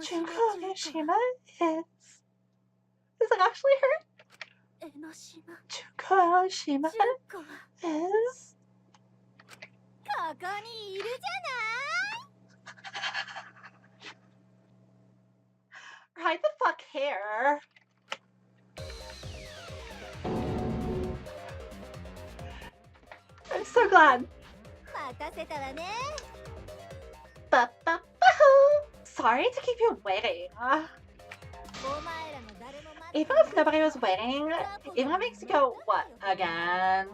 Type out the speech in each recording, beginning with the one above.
Junko Enoshima is... Is it actually her? Junko Enoshima is... Right the fuck here. I'm so glad. Sorry to keep you waiting. Even if nobody was waiting, even if it makes you go, what, again?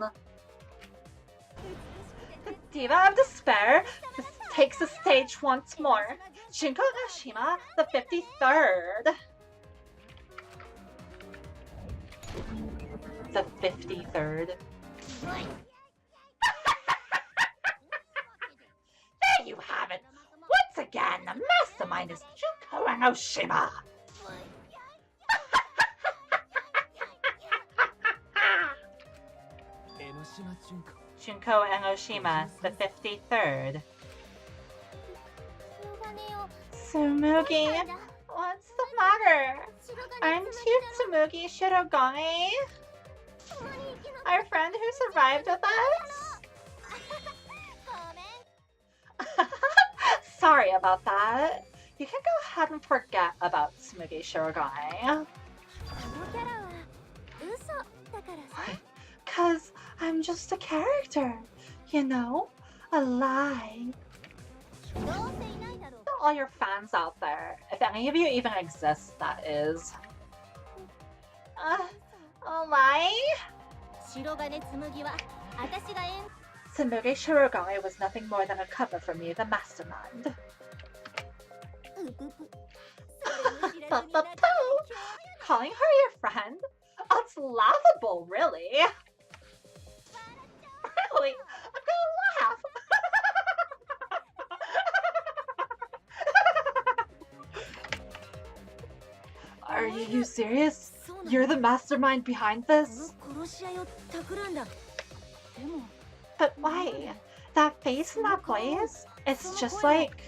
The Diva of Despair takes the stage once more. Junko Enoshima, the 53rd. The 53rd. There you have it. Once again, the mastermind is Junko Enoshima. Junko Enoshima, the 53rd. Tsumugi, what's the matter? Aren't you Tsumugi Shirogane? Our friend who survived with us? Sorry about that. You can go ahead and forget about Tsumugi Shirogane. Cause I'm just a character, you know? A lie. All your fans out there, if any of you even exist, that is. A lie? Tsumugi Shirogane was nothing more than a cover for me, the mastermind. Calling her your friend? Oh, it's laughable, really. Really? I'm gonna laugh. Are you serious? You're the mastermind behind this? But why? That face in that place? It's just like...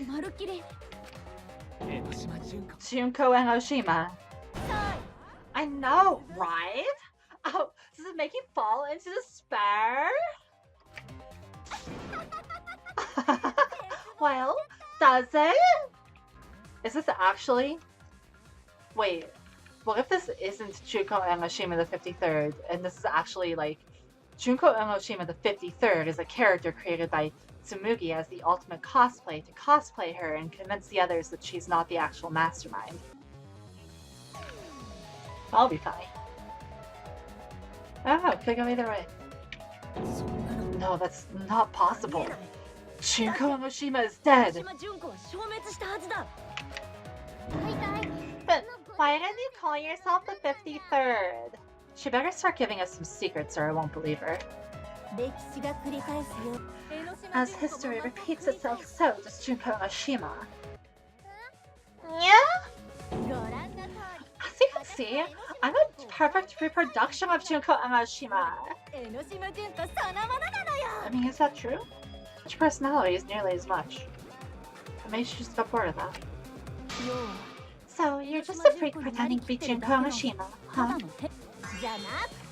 Junko Enoshima. I know, right? Oh, does it make you fall into despair? Well, does it? Is this actually... Wait, what if this isn't Junko Enoshima the 53rd, and this is actually like... Junko Enoshima the 53rd is a character created by Tsumugi as the ultimate cosplay to cosplay her and convince the others that she's not the actual mastermind. I'll be fine. Oh, could go either way. No, that's not possible. Junko Enoshima is dead. But why didn't you call yourself the 53rd? She better start giving us some secrets or I won't believe her. As history repeats itself, so does Junko Enoshima. Yeah? As you can see, I'm a perfect reproduction of Junko Enoshima. I mean, is that true? Your personality is nearly as much. What makes you just got bored of that? So, you're just a freak pretending to be Junko Enoshima, huh?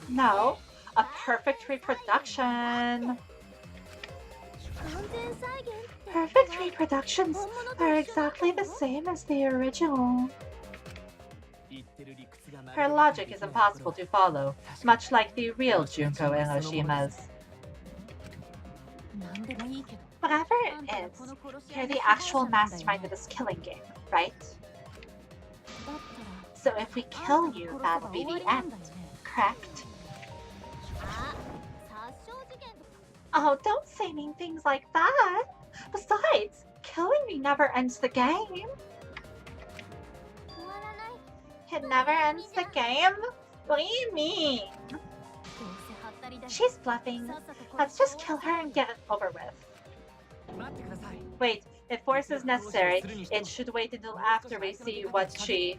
No, a perfect reproduction. Perfect reproductions are exactly the same as the original. Her logic is impossible to follow, much like the real Junko Enoshima's. Whatever it is, you're the actual mastermind of this killing game, right? So if we kill you, that'll be the end, correct? Oh, don't say mean things like that. Besides, killing me never ends the game. It never ends the game? What do you mean? She's bluffing. Let's just kill her and get it over with. Wait, if force is necessary, it should wait until after we see what she...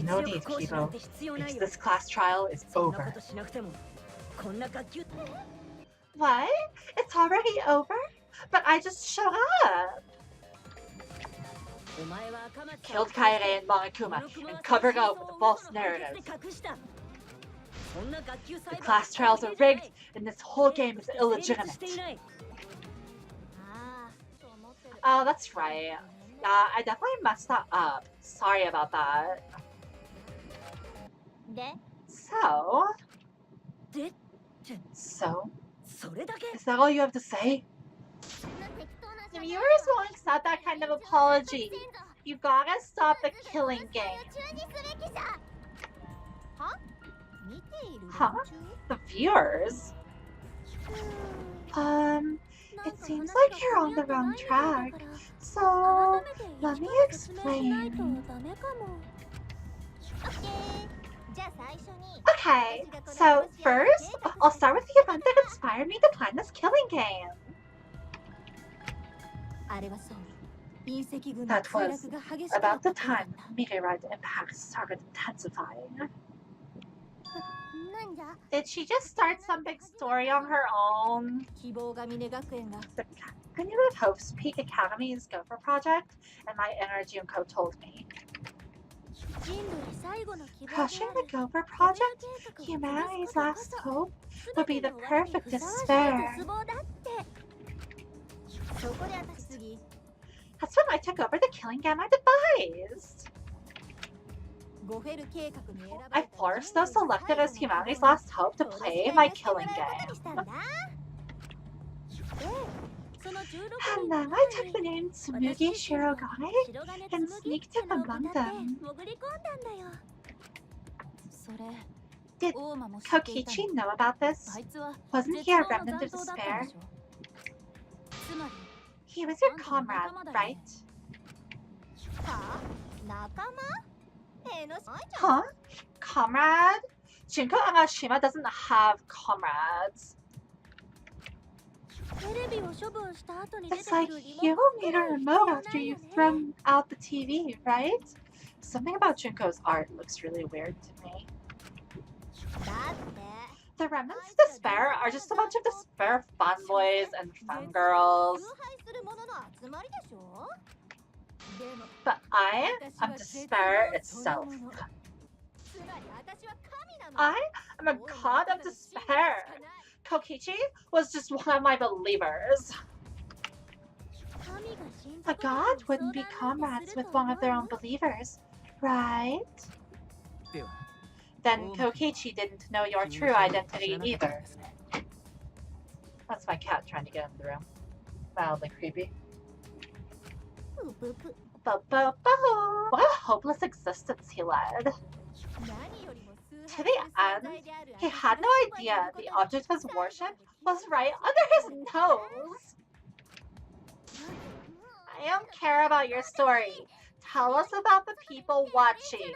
No need, Kibo. Because this class trial is over. What? It's already over? But I just showed up! killed Kaede and Monokuma and covered up with a false narrative. The class trials are rigged, and this whole game is illegitimate. Oh, that's right. I definitely messed that up. Sorry about that. So, is that all you have to say? The viewers won't accept that kind of apology. You gotta stop the killing game. Huh? The viewers? It seems like you're on the wrong track. So, let me explain. Okay, so first, I'll start with the event that inspired me to plan this killing game. That was about the time meteorite impacts started intensifying. Did she just start some big story on her own? The Continuum of Hope's Peak Academy's Gopher project, and my inner Junko told me. Crushing the Gopher project, humanity's last hope, would be the perfect despair. That's when I took over the killing game I devised. I forced those selected as humanity's last hope to play my killing game. And then I took the name Tsumugi Shirogane and sneaked in among them. Did Kokichi know about this? Wasn't he a remnant of despair? He was your comrade, right? Huh? Comrade? Junko Amashima doesn't have comrades. It's like you made a remote after you've thrown out the TV, right? Something about Junko's art looks really weird to me. The remnants of despair are just a bunch of despair fanboys and fangirls. But I am despair itself. I am a god of despair. Kokichi was just one of my believers. A god wouldn't be comrades with one of their own believers, right? Then Kokichi didn't know your true identity either. That's my cat trying to get into the room. Mildly creepy. What a hopeless existence he led. To the end, he had no idea the object of his worship was right under his nose. I don't care about your story. Tell us about the people watching.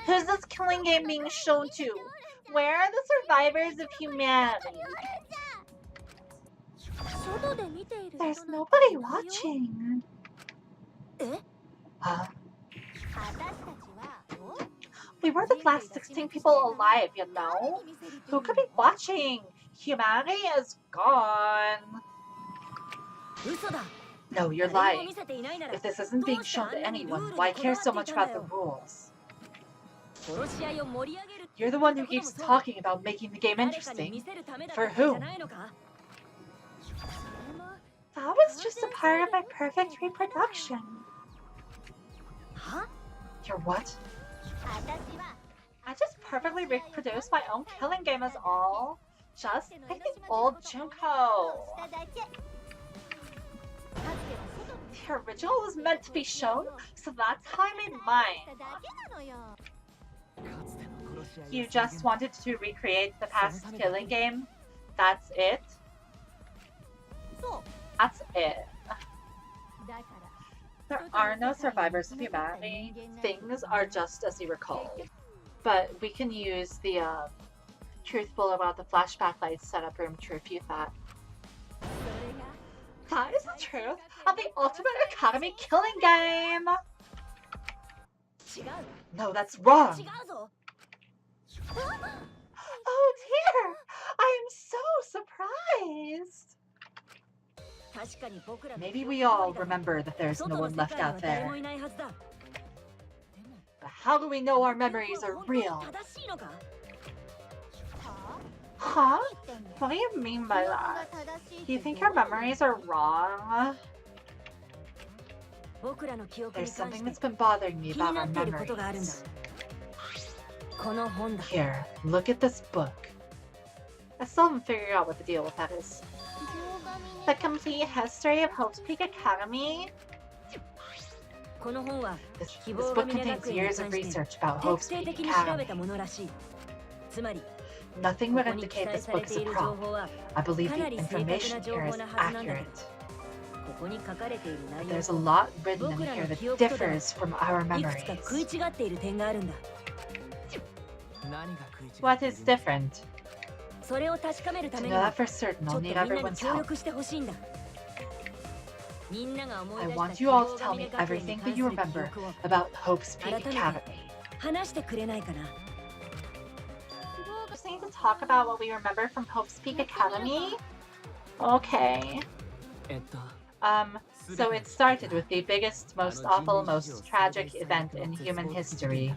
Who's this killing game being shown to? Where are the survivors of humanity? There's nobody watching. Huh? We were the last 16 people alive, you know? Who could be watching? Humanity is gone. No, you're lying. If this isn't being shown to anyone, why care so much about the rules? You're the one who keeps talking about making the game interesting. For whom? That was just a part of my perfect reproduction. Huh? Your what? I just perfectly reproduced my own killing game as all. Just like the old Junko. The original was meant to be shown, so that's how I made mine. You just wanted to recreate the past killing game? That's it? That's it. There are no survivors of humanity. Things are just as you recall. But we can use the truthful about the flashback lights setup room to refute that. That is the truth of the Ultimate Academy killing game! No, that's wrong! Oh dear! I am so surprised! Maybe we all remember that there's no one left out there. But how do we know our memories are real? Huh? What do you mean by that? Do you think your memories are wrong? There's something that's been bothering me about our memories. Here, look at this book. I still haven't figured out what the deal with that is. The Complete History of Hope's Peak Academy? This book contains years of research about Hope's Peak Academy. Nothing would indicate this book is a prop. I believe the information here is accurate. But there's a lot written in here that differs from our memories. What is different? To know that for certain, I'll need everyone's help. I want you all to tell me everything that you remember about Hope's Peak Academy. Just need to talk about what we remember from Hope's Peak Academy? Okay. So it started with the biggest, most awful, most tragic event in human history.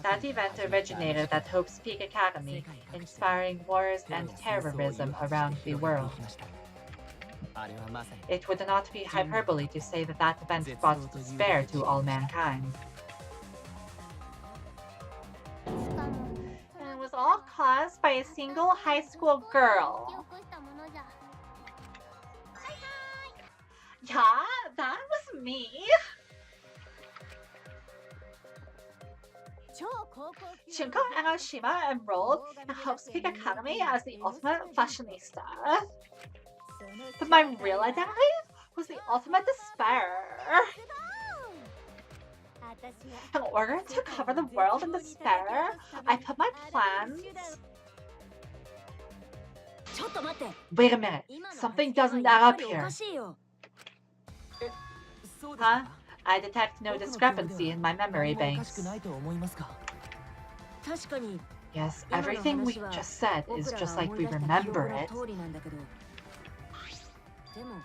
That event originated at Hope's Peak Academy, inspiring wars and terrorism around the world. It would not be hyperbole to say that that event brought despair to all mankind. And it was all caused by a single high school girl. Yeah, that was me. Junko Enoshima enrolled in Hope's Peak Academy as the ultimate fashionista. But my real identity was the ultimate despair. In order to cover the world in despair, I put my plans... Wait a minute, something doesn't add up here. Huh? I detect no discrepancy in my memory banks. Yes, everything we just said is just like we remember it.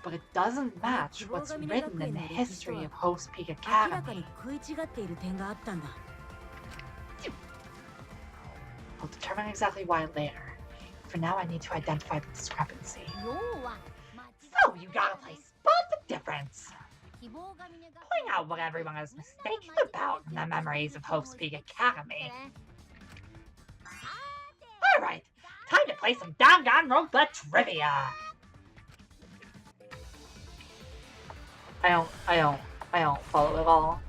But it doesn't match what's written in the history of Hope's Peak Academy. I'll determine exactly why later. For now, I need to identify the discrepancy. So, you gotta play spot the difference. Point out what everyone is mistaken about in the memories of Hope's Peak Academy. Alright, time to play some Danganronpa trivia! I don't follow at all.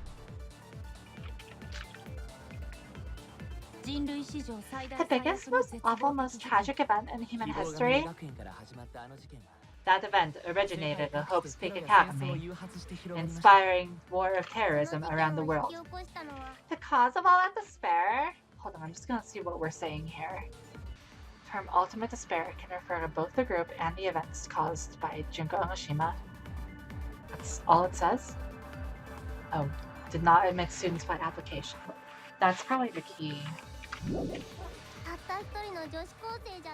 The biggest, most awful, most tragic event in human history? That event originated at Hope's Peak Academy, inspiring war of terrorism around the world. The cause of all that despair? Hold on, I'm just gonna see what we're saying here. The term ultimate despair can refer to both the group and the events caused by Junko Enoshima. That's all it says? Oh, did not admit students by application. That's probably the key.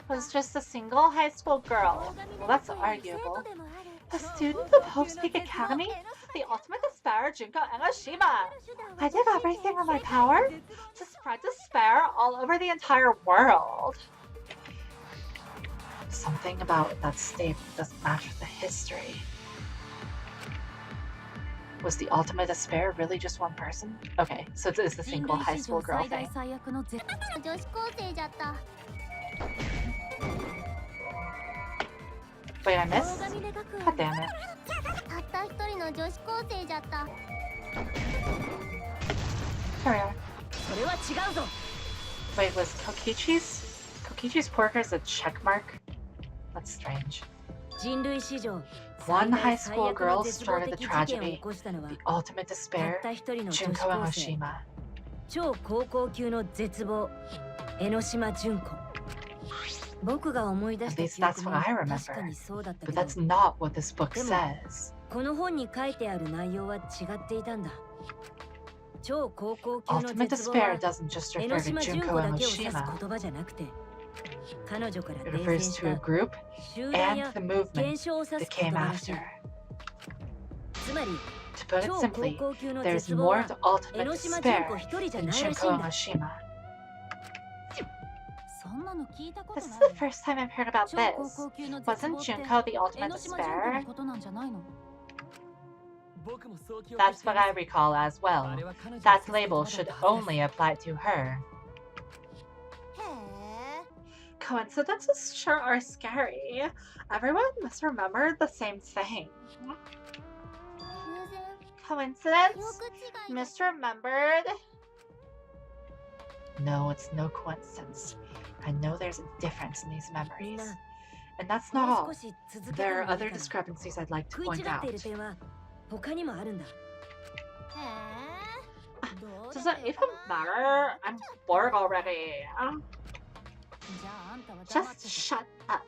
Was just a single high school girl. Well, that's arguable. A student of Hope's Peak Academy? The ultimate despair, Junko Enoshima! I did everything in my power to spread despair all over the entire world. Something about that statement doesn't match with the history. Was the ultimate despair really just one person? Okay, so it's the single high school girl thing. Wait, I missed? God damn it. Here we are. Wait, was Kokichi's porkers a check mark? That's strange. One high school girl started the tragedy, the ultimate despair, Junko Enoshima. At least that's what I remember, but that's not what this book says. Ultimate despair doesn't just refer to Junko Enoshima. It refers to a group and the movement that came after. To put it simply, there's more to ultimate despair than Junko Enoshima. This is the first time I've heard about this. Wasn't Junko the ultimate despair? That's what I recall as well. That label should only apply to her. Coincidences sure are scary. Everyone must remember the same thing. Coincidence? Misremembered? No, it's no coincidence. I know there's a difference in these memories. And that's not all. There are other discrepancies I'd like to point out. Does it even matter? I'm bored already. Just shut up.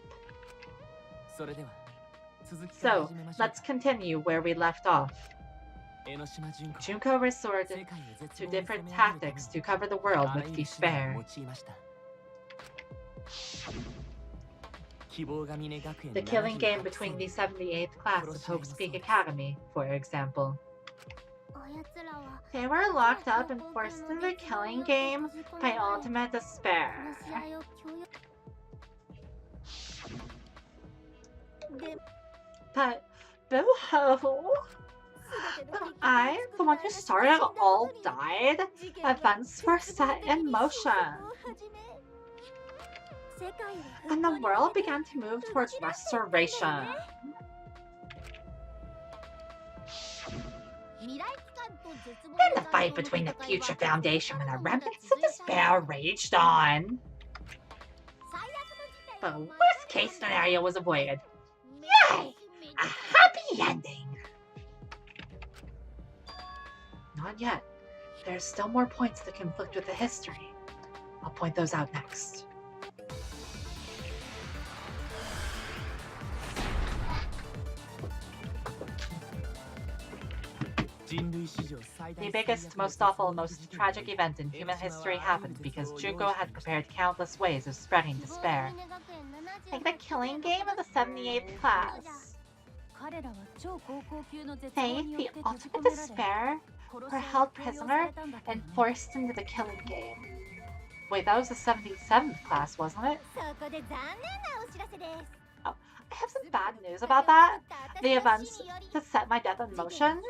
So, let's continue where we left off. Junko resorted to different tactics to cover the world with despair. The killing game between the 78th class of Hope's Peak Academy, for example. They were locked up and forced into the killing game by ultimate despair. But boo-hoo! I, the one who started it all, died. Events were set in motion. And the world began to move towards restoration. Then the fight between the Future Foundation and the remnants of despair raged on. But the worst case scenario was avoided. Yay! A happy ending! Not yet. There's still more points that conflict with the history. I'll point those out next. The biggest, most awful, most tragic event in human history happened because Junko had prepared countless ways of spreading despair. Like the killing game of the 78th class. They, the ultimate despair, were held prisoner and forced into the killing game. Wait, that was the 77th class, wasn't it? Oh, I have some bad news about that. The events that set my death in motion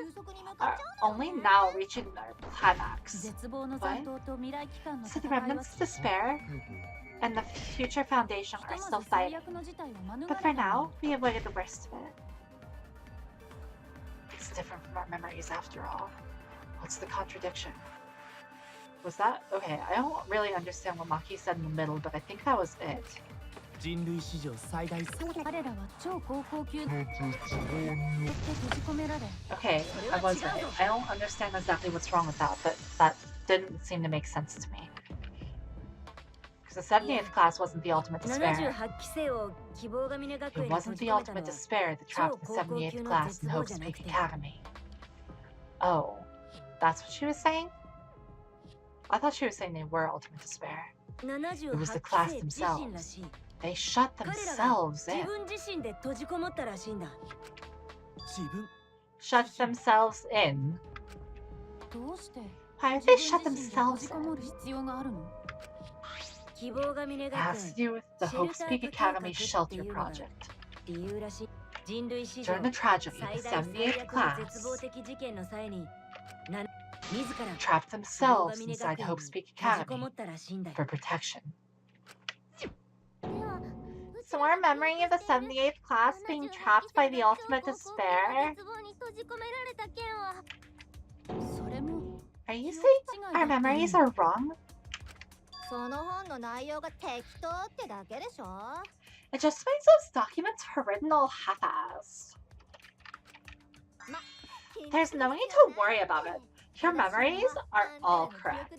are only now reaching their climax. What? So the remnants of despair and the Future Foundation are still fighting. But for now, we avoided the worst of it. It's different from our memories after all. What's the contradiction? Was that? Okay, I don't really understand what Maki said in the middle, but I think that was it. Okay, I was right. I don't understand exactly what's wrong with that, but that didn't seem to make sense to me. Because the 78th class wasn't the ultimate despair. It wasn't the ultimate despair that trapped the 78th class in Hope's Peak Academy. Oh, that's what she was saying? I thought she was saying they were ultimate despair. It was the class themselves. They shut themselves in. Shut themselves in? Why would they shut themselves in? It has to do with the Hope's Peak Academy Shelter Project. During the tragedy, the 78th class trapped themselves inside Hope's Peak Academy for protection. So our memory of the 78th class being trapped by the ultimate despair? Are you saying our memories are wrong? It just means those documents are written all half-assed. There's no need to worry about it. Your memories are all correct.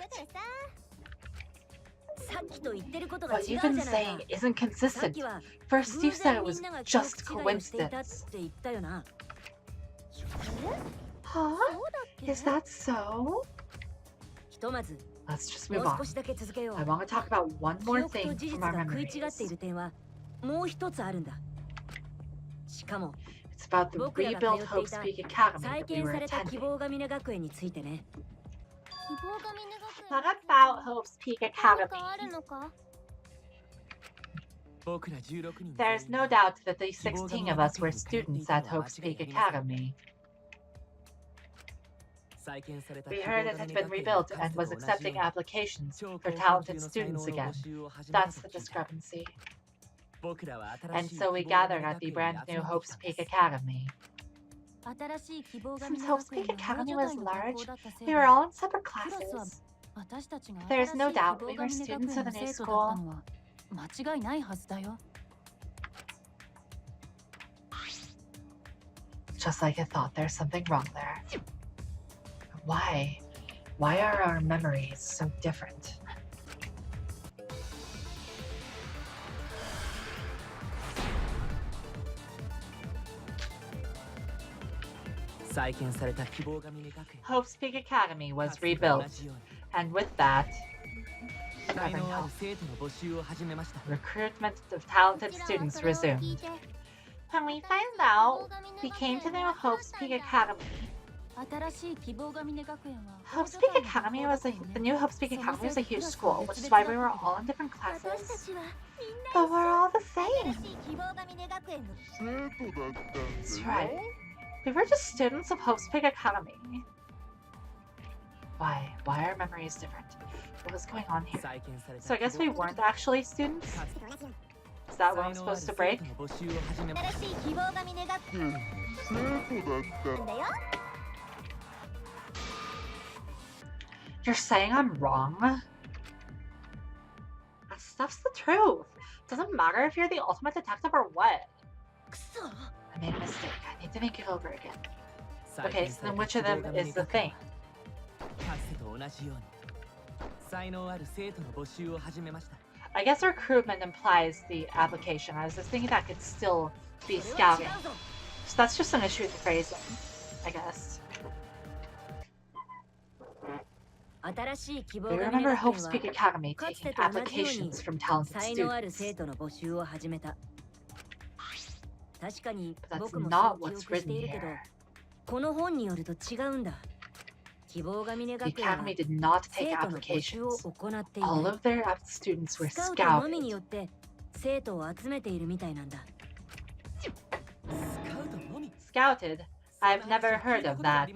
What you've been saying isn't consistent. First you said it was just coincidence. Huh? Is that so? Let's just move on. I want to talk about one more thing from our memories. It's about the rebuilt Hope's Peak Academy that we were attending. What about Hope's Peak Academy? There's no doubt that the 16 of us were students at Hope's Peak Academy. We heard it had been rebuilt and was accepting applications for talented students again. That's the discrepancy. And so we gathered at the brand new Hope's Peak Academy. Since Hope's Peak Academy was large, we were all in separate classes. There's no doubt we were students of the new school. Just like I thought, there's something wrong there. Why? Why are our memories so different? Hope's Peak Academy was rebuilt, and with that, recruitment of talented students resumed. When we found out, we came to the Hope's Peak Academy. Hope's Peak Academy was the new Hope's Peak Academy was a huge school, which is why we were all in different classes. But we're all the same. That's right. We were just students of Hope's Peak Academy. Why? Why are memories different? What was going on here? So I guess we weren't actually students? Is that what I'm supposed to break? You're saying I'm wrong? That stuff's the truth. Doesn't matter if you're the ultimate detective or what. I made a mistake. I need to make it over again. Okay, so then which of them is the thing? I guess recruitment implies the application. I was just thinking that could still be scouting. So that's just an issue with the phrasing, I guess. We remember Hope's Peak Academy taking applications from talented students. But that's not what's written here. The Academy did not take applications. All of their students were scouted. Scouted? I've never heard of that.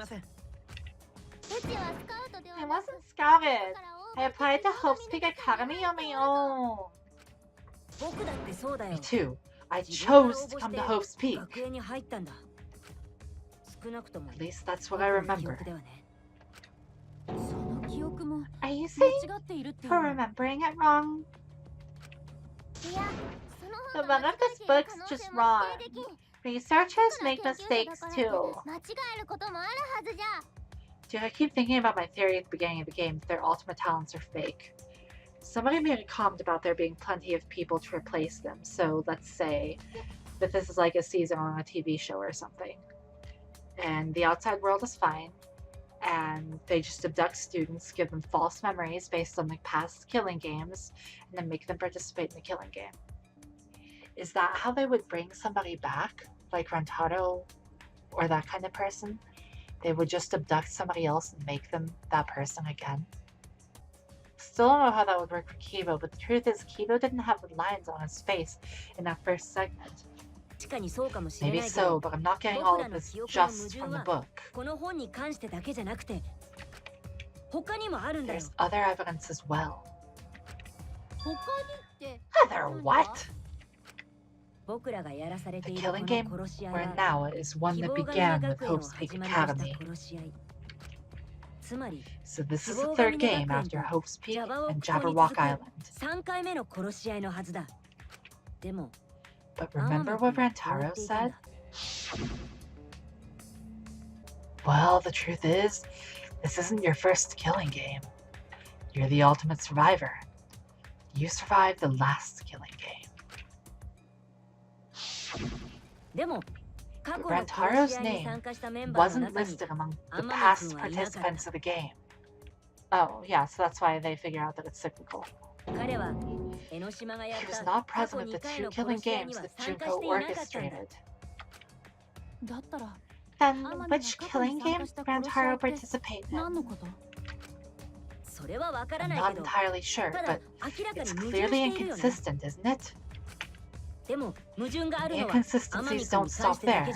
I wasn't scouted. I applied to Hope's Peak Academy on my own. Me too. I chose to come to Hope's Peak. At least that's what I remember. Are you saying for remembering it wrong? The one of this book's just wrong. Researchers make mistakes too. Do I keep thinking about my theory at the beginning of the game that their ultimate talents are fake? Somebody made a comment about there being plenty of people to replace them, so let's say that this is like a season on a TV show or something. And the outside world is fine, and they just abduct students, give them false memories based on like past killing games, and then make them participate in the killing game. Is that how they would bring somebody back? Like Rentaro or that kind of person? They would just abduct somebody else and make them that person again? Still don't know how that would work for Kibo, but the truth is Kibo didn't have the lines on his face in that first segment. Maybe so, but I'm not getting all of this just from the book. There's other evidence as well. Other what? The killing game we're in now is one that began with Hope's Peak Academy. So this is the third game after Hope's Peak and Jabberwock Island. But remember what Rantaro said? Well, the truth is, this isn't your first killing game. You're the ultimate survivor. You survived the last killing game. But Rantaro's name wasn't listed among the past participants of the game. Oh, yeah, so that's why they figure out that it's cyclical. He was not present at the 2 killing games that Junko orchestrated. Then which killing games did Rantaro participate in? I'm not entirely sure, but it's clearly inconsistent, isn't it? The inconsistencies don't stop there.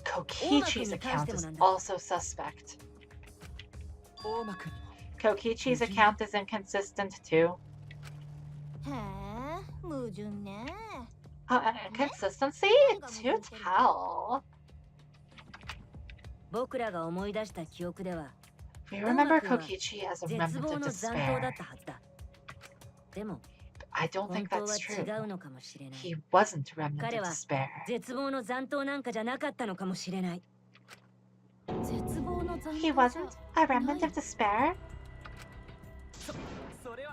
Kokichi's account is also suspect. Kokichi's account is inconsistent too. Inconsistency? To tell. We remember Kokichi as a remnant of despair. I don't think that's true. He wasn't a remnant of despair. He wasn't a remnant of despair?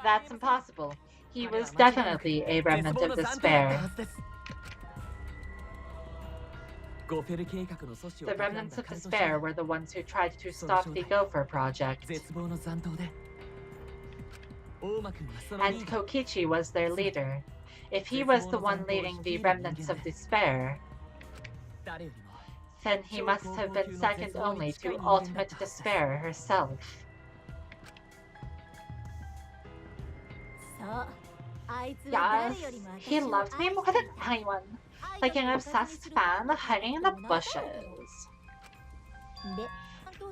That's impossible. He was definitely a remnant of despair. The remnants of despair were the ones who tried to stop the Gopher project. And Kokichi was their leader. If he was the one leading the remnants of despair, then he must have been second only to ultimate despair herself. Yes, he loved me more than anyone, like an obsessed fan hiding in the bushes.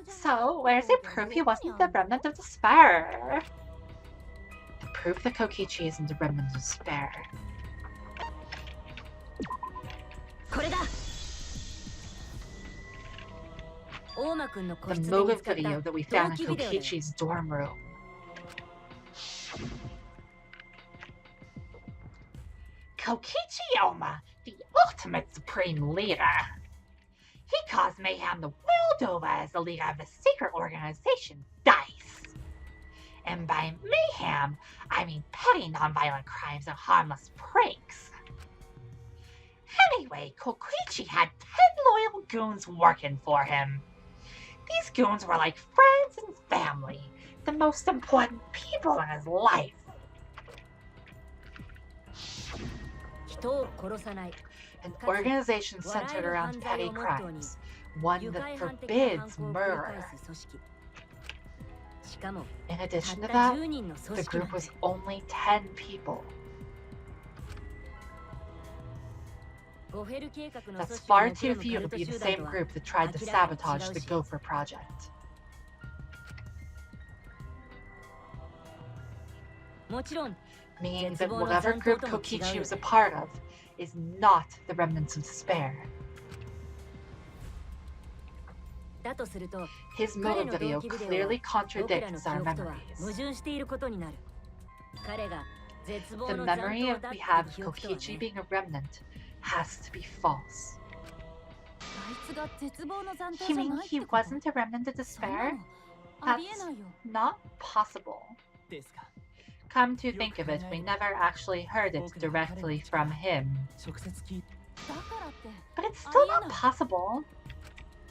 So, where's the proof he wasn't the remnant of despair? The proof that Kokichi isn't the remnant of despair. The motive video that we found in Kokichi's dorm room. Kokichi Oma, the ultimate supreme leader. He caused mayhem the world over as the leader of the secret organization, DICE. And by mayhem, I mean petty nonviolent crimes and harmless pranks. Anyway, Kokichi had 10 loyal goons working for him. These goons were like friends and family, the most important people in his life. An organization centered around petty crimes, one that forbids murder. In addition to that, the group was only 10 people. That's far too few to be the same group that tried to sabotage the Gopher project. Meaning that whatever group Kokichi was a part of is not the remnants of despair. His motive video clearly contradicts our memories. The memory we have of Kokichi being a remnant has to be false. You mean he wasn't a remnant of despair? That's not possible. Come to think of it, we never actually heard it directly from him. But it's still not possible.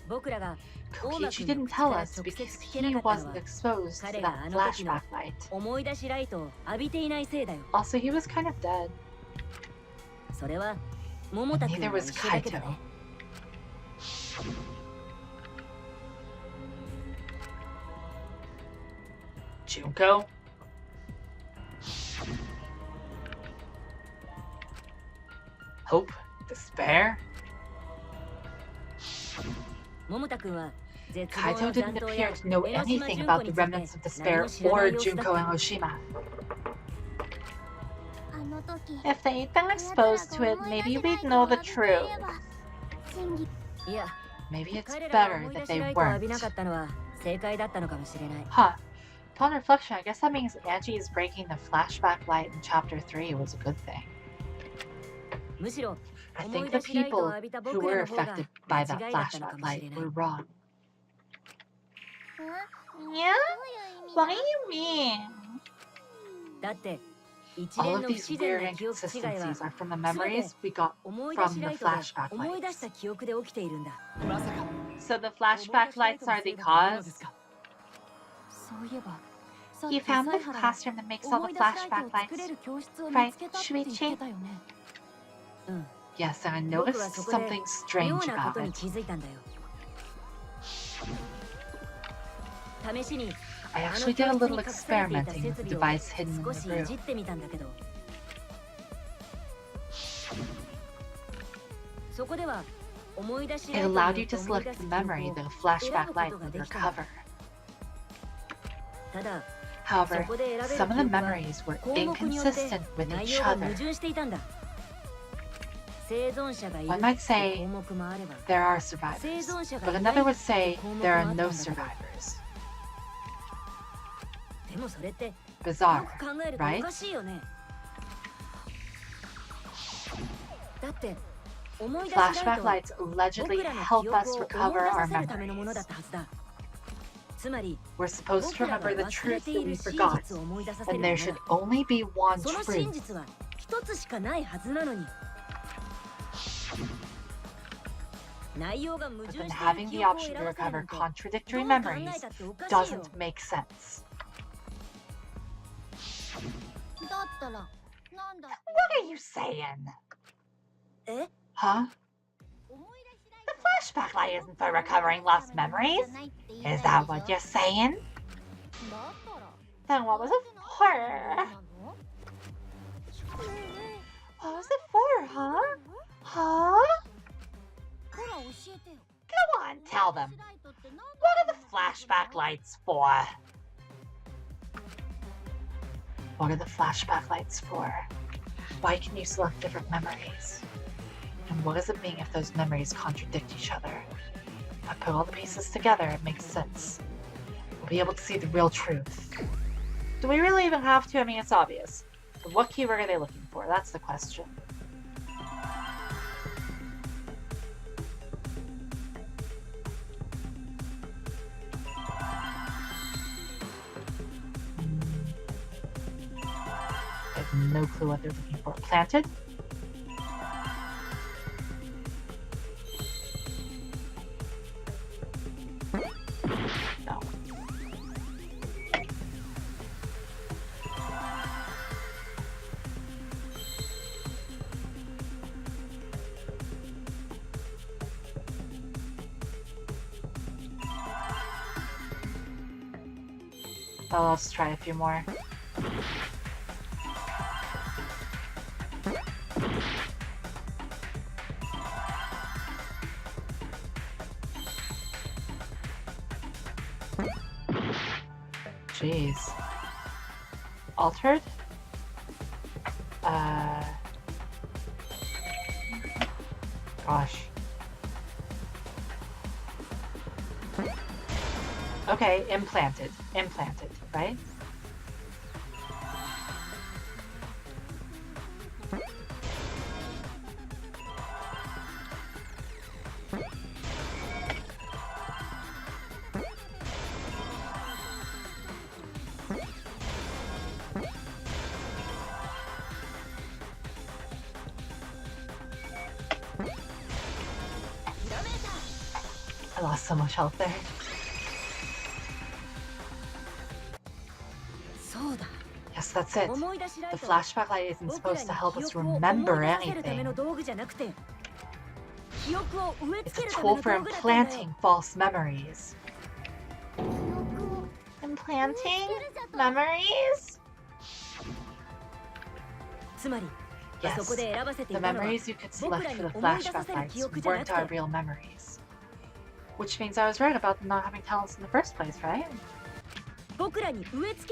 Kokichi didn't tell us because he wasn't exposed to that flashback light. Also, he was kind of dead. And neither was Kaito. Junko? Hope? Despair? Kaito didn't appear to know anything about the remnants of despair or Junko and Oshima. If they'd been exposed to it, maybe we'd know the truth. Maybe it's better that they weren't. Huh. Upon reflection, I guess that means Angie breaking the flashback light in Chapter 3 was a good thing. I think the people who were affected by that flashback light were wrong. Yeah? What do you mean? All of these weird inconsistencies are from the memories we got from the flashback lights. So the flashback lights are the cause? You found the classroom that makes all the flashback lights, right, Shuichi? Yes, and I noticed something strange about it. I actually did a little experimenting with the device hidden in the room. It allowed you to select the memory that a flashback light would recover. However, some of the memories were inconsistent with each other. One might say there are survivors, but another would say there are no survivors. Bizarre, right? Flashback lights allegedly help us recover our memories. We're supposed to remember the truth that we forgot, and there should only be one truth. But then having the option to recover contradictory memories doesn't make sense. What are you saying? Huh? The flashback light isn't for recovering lost memories. Is that what you're saying? Then what was it for? What was it for, huh? Huh? Go on, tell them. What are the flashback lights for? What are the flashback lights for? Why can you select different memories? And what does it mean if those memories contradict each other? If I put all the pieces together, it makes sense. We'll be able to see the real truth. Do we really even have to? I mean, it's obvious. But what keyword are they looking for? That's the question. I have no clue what they're looking for. Planted? No. Well, let's try a few more. Jeez. Altered? Gosh. Okay, implanted. Implanted, right? I lost so much health there. Yes, that's it. The flashback light isn't supposed to help us remember anything. It's a tool for implanting false memories. Implanting memories? Yes, the memories you could select for the flashback lights weren't our real memories. Which means I was right about them not having talents in the first place, right?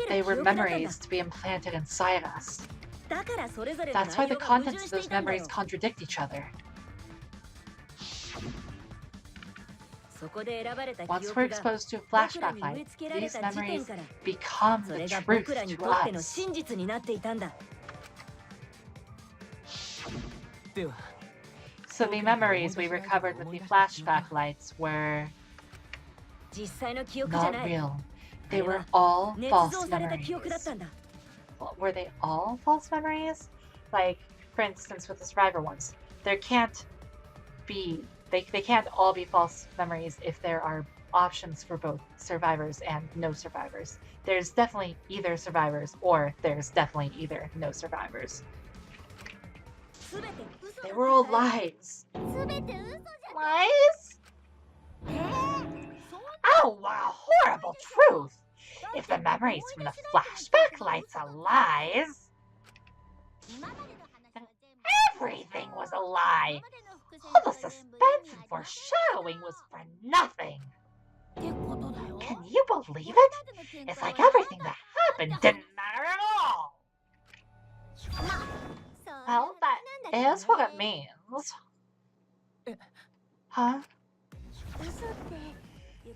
They were memories to be implanted inside us. That's why the contents of those memories contradict each other. Once we're exposed to a flashback light, these memories become the truth to us. So the memories we recovered with the flashback lights were not real. They were all false memories. Were they all false memories? Like, for instance, with the survivor ones, there can't be, they can't all be false memories if there are options for both survivors and no survivors. There's definitely either survivors or there's definitely either no survivors. They were all lies. Lies? Oh, what a horrible truth! If the memories from the flashback lights are lies, then everything was a lie. All the suspense and foreshadowing was for nothing. Can you believe it? It's like everything that happened didn't matter at all. Well, that is what it means. Huh?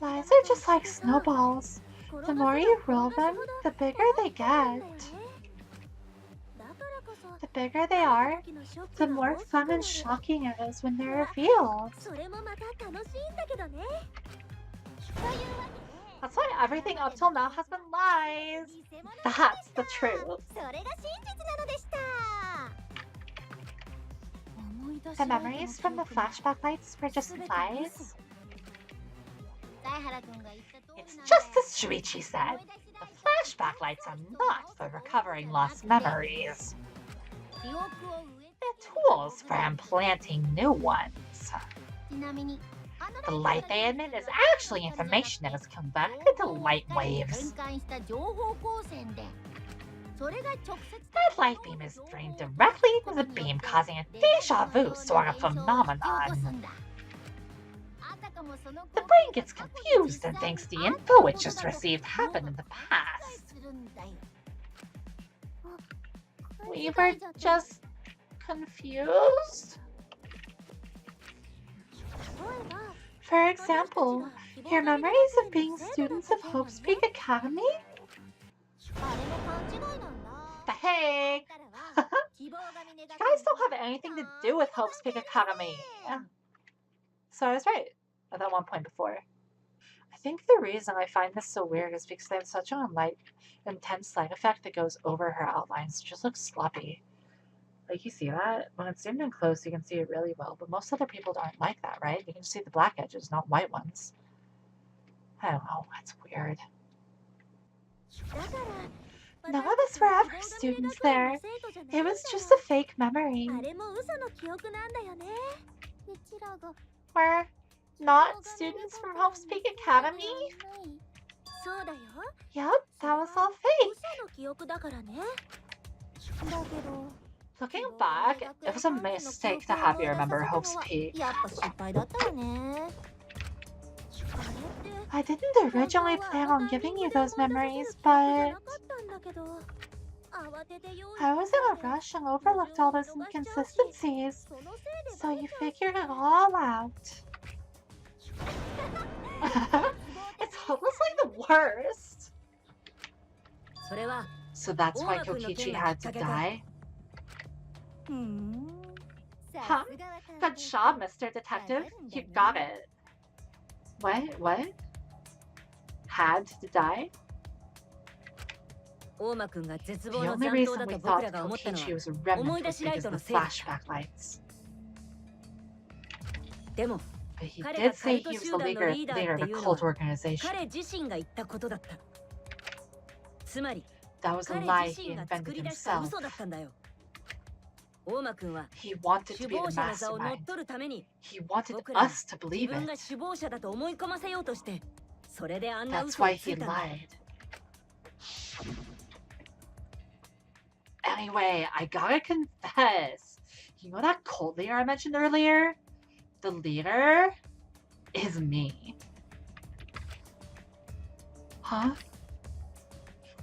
Lies are just like snowballs. The more you roll them, the bigger they get. The bigger they are, the more fun and shocking it is when they're revealed. That's why everything up till now has been lies. That's the truth. The memories from the flashback lights were just lies. It's just as Shuichi said. The flashback lights are not for recovering lost memories. They're tools for implanting new ones. The light they emit is actually information that is converted to light waves. That light beam is drained directly into the beam, causing a deja vu sort of phenomenon. The brain gets confused and thinks the info it just received happened in the past. We were just confused? For example, your memories of being students of Hope's Peak Academy? The heck? You guys don't have anything to do with Hope's Peak Academy. So I was right at that one point before. I think the reason I find this so weird is because they have such an intense light effect that goes over her outlines. It just looks sloppy. Like, you see that? When it's zoomed in close, you can see it really well, but most other people aren't like that, right? You can see the black edges, not white ones. I don't know. That's weird. None of us were ever students there. It was just a fake memory. We're not students from Hope's Peak Academy? Yep, that was all fake. Looking back, it was a mistake to have you remember Hope's Peak. I didn't originally plan on giving you those memories, but I was in a rush and overlooked all those inconsistencies, so you figured it all out. It's hopelessly the worst. So that's why Kokichi had to die? Huh? Good job, Mr. Detective. You got it. What? Had to die? The only reason we thought Kokichi was a remnant was because of the flashback lights. But he did say he was the leader of the cult organization. That was a lie he invented himself. He wanted to be the mastermind. He wanted us to believe it. That's why he lied. Anyway, I gotta confess. You know that cult leader I mentioned earlier? The leader is me. Huh?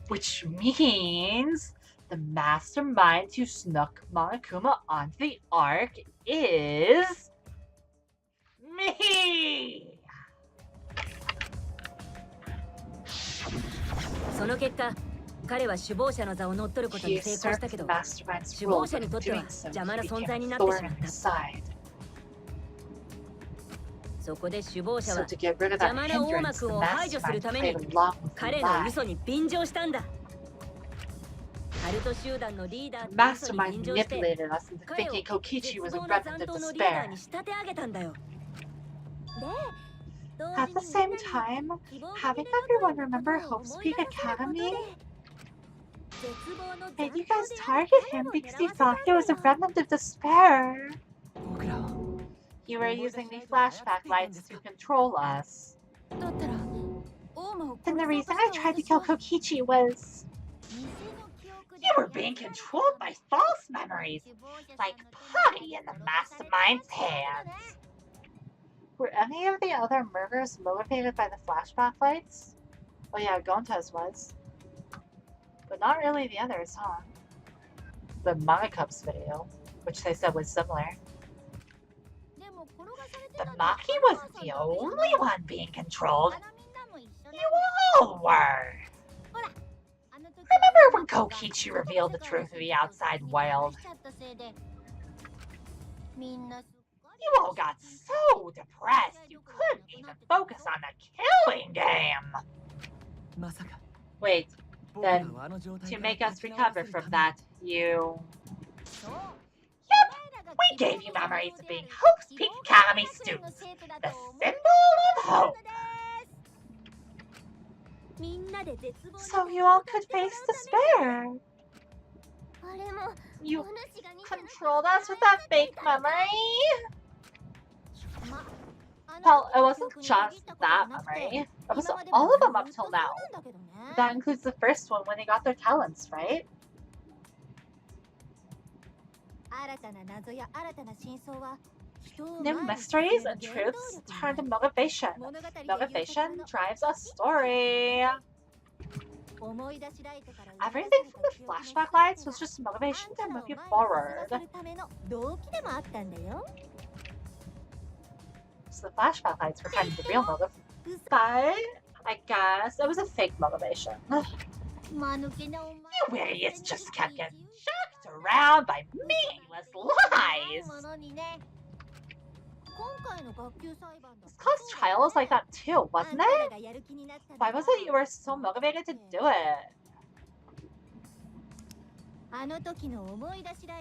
Which means the mastermind who snuck Monokuma onto the Ark is me! He usurped the mastermind's role, but in doing so, he became a thorn in his side. So to get rid of that hindrance, the mastermind played along with the lie. The mastermind manipulated us into thinking Kokichi was a remnant of despair. At the same time, having everyone remember Hope's Peak Academy made you guys target him because you thought he was a remnant of despair. You were using the flashback lights to control us. Then the reason I tried to kill Kokichi was... You were being controlled by false memories, like putty in the mastermind's hands. Were any of the other murders motivated by the flashback lights? Oh yeah, Gonta's was. But not really the others, huh? The Manga Cups video, which they said was similar. The Maki wasn't the only one being controlled. You all were! Remember when Kokichi revealed the truth to the outside world? You all got so depressed you couldn't even focus on the killing game! Wait, then, to make us recover from that, you... Yep! We gave you memories of being Hope's Peak Academy students! The symbol of hope! So you all could face despair. You controlled us with that fake memory? Well, it wasn't just that memory. It was all of them up till now. That includes the first one when they got their talents, right? New mysteries and truths turn to motivation. Motivation drives a story. Everything from the flashback lights was just motivation to move you forward. So the flashback lights were kind of the real motive. But I guess it was a fake motivation. You idiots just kept getting shocked around by meaningless lies! This class trial was like that too, wasn't it? Why was it you were so motivated to do it?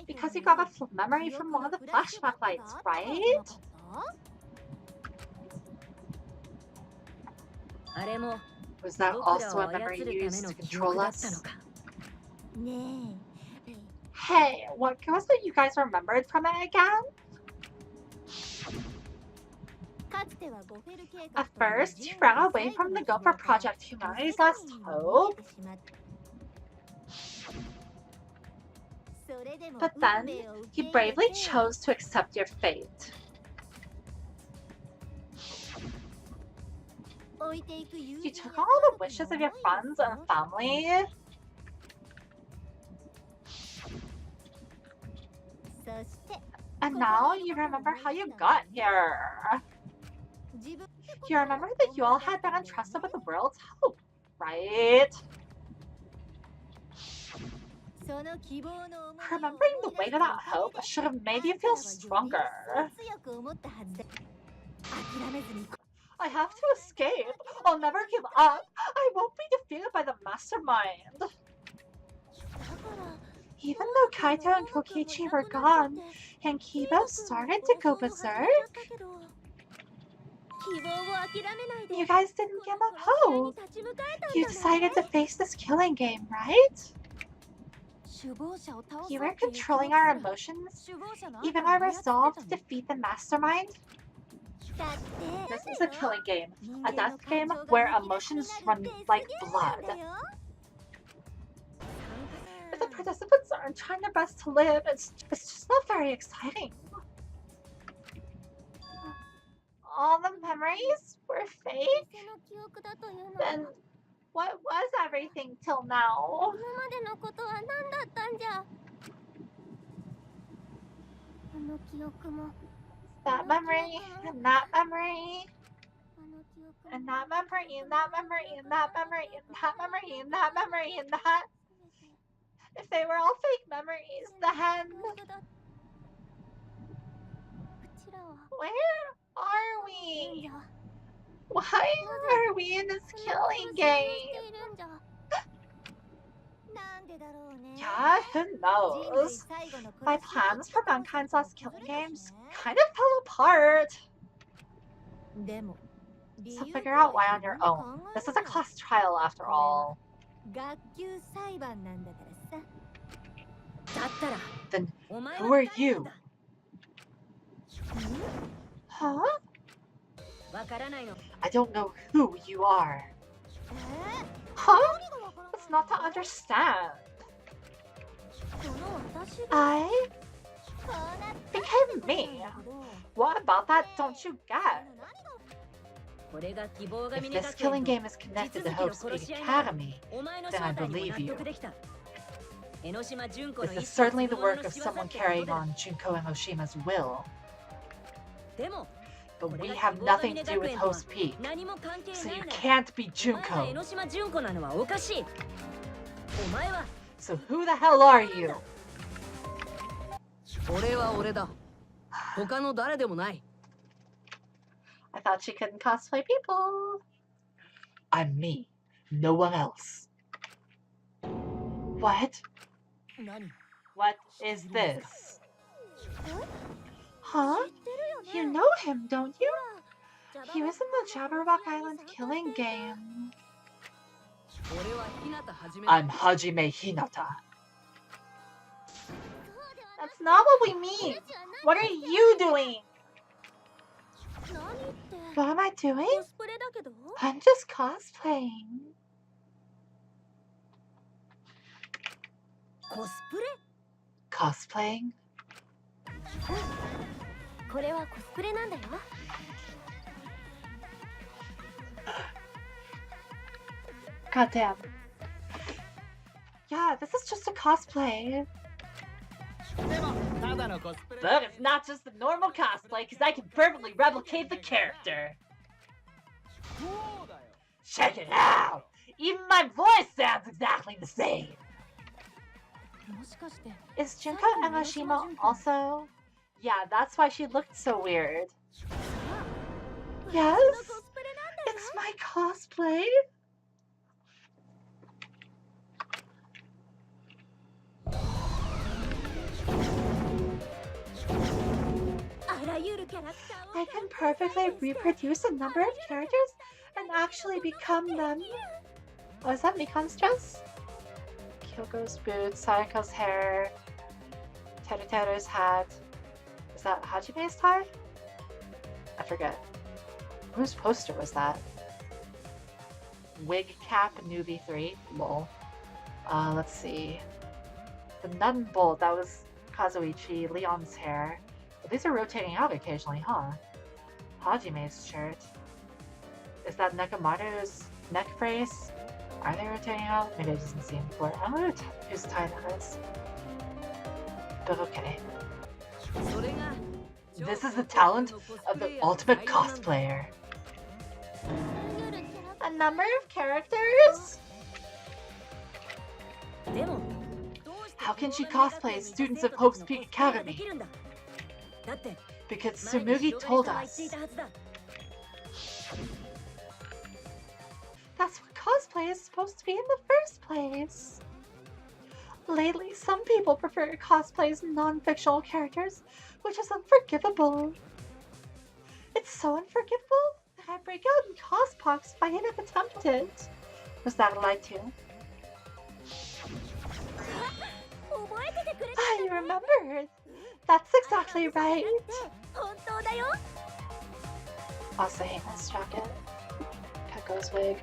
Because you got a memory from one of the flashback lights, right? Was that also a memory used to control us? Hey, what was it you guys remembered from it again? At first, you ran away from the Gopher Project, humanity's last hope. But then, you bravely chose to accept your fate. You took all the wishes of your friends and family. And now you remember how you got here. You remember that you all had been entrusted with the world's hope, right? Remembering the weight of that hope should have made you feel stronger. I have to escape. I'll never give up. I won't be defeated by the mastermind. Even though Kaito and Kokichi were gone, and Kibo started to go berserk, you guys didn't give up hope. You decided to face this killing game, right? You were controlling our emotions, even our resolve to defeat the mastermind. This is a killing game, a death game where emotions run like blood. If the participants aren't trying their best to live, it's just not very exciting. All the memories were fake? Then what was everything till now? That memory, and that memory, and that memory, and that memory, and that memory, and that memory, and that memory, and that... If they were all fake memories, then... Where are we? Why are we in this killing game? Yeah, who knows? My plans for Mankind's last killing games kind of fell apart. So figure out why on your own. This is a class trial after all. Then who are you? Huh? I don't know who you are. Huh? That's not to understand. I became me. What about that don't you get? If this killing game is connected to Hope's Peak Academy, then I believe you. This is certainly the work of someone carrying on Junko Emoshima's will. But we have nothing to do with Hope's Peak, so you can't be Junko. So who the hell are you? I thought she couldn't cosplay people. I'm me, no one else. What? What is this? Huh? You know him, don't you? He was in the Jabberwock Island killing game. I'm Hajime Hinata. That's not what we mean. What are you doing? What am I doing? I'm just cosplaying. Cosplaying? Goddamn. Yeah, this is just a cosplay. But it's not just a normal cosplay, because I can perfectly replicate the character. Check it out! Even my voice sounds exactly the same. Is Junko Enoshima also? Yeah, that's why she looked so weird. Yes? It's my cosplay? I can perfectly reproduce a number of characters and actually become them. Oh, is that Mikan's dress? Kyoko's boots, Sayako's hair, Teruteru's hat. Is that Hajime's tie? I forget. Whose poster was that? Wig cap newbie 3. Lol. Let's see. The nut and bolt, that was Kazuichi, Leon's hair. But these are rotating out occasionally, huh? Hajime's shirt. Is that Nekamaru's neck brace? Are they rotating out? Maybe it doesn't seem for it. I don't know whose tie that is. But okay. This is the talent of the ultimate cosplayer. A number of characters? How can she cosplay students of Hope's Peak Academy? Because Tsumugi told us. That's what cosplay is supposed to be in the first place. Lately, some people prefer to cosplay as non-fictional characters, which is unforgivable. It's so unforgivable that I break out in cospox if I had attempted it. Was that a lie too? I remembered. That's exactly right. Also, Hana's jacket. Keko's wig.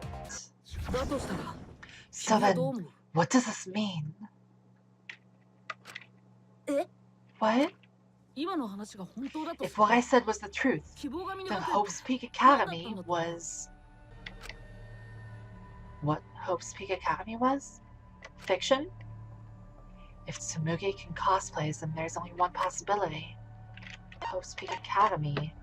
So then, what does this mean? What? If what I said was the truth, then Hope's Peak Academy was... What Hope's Peak Academy was? Fiction? If Tsumugi can cosplay, then there's only one possibility. Hope's Peak Academy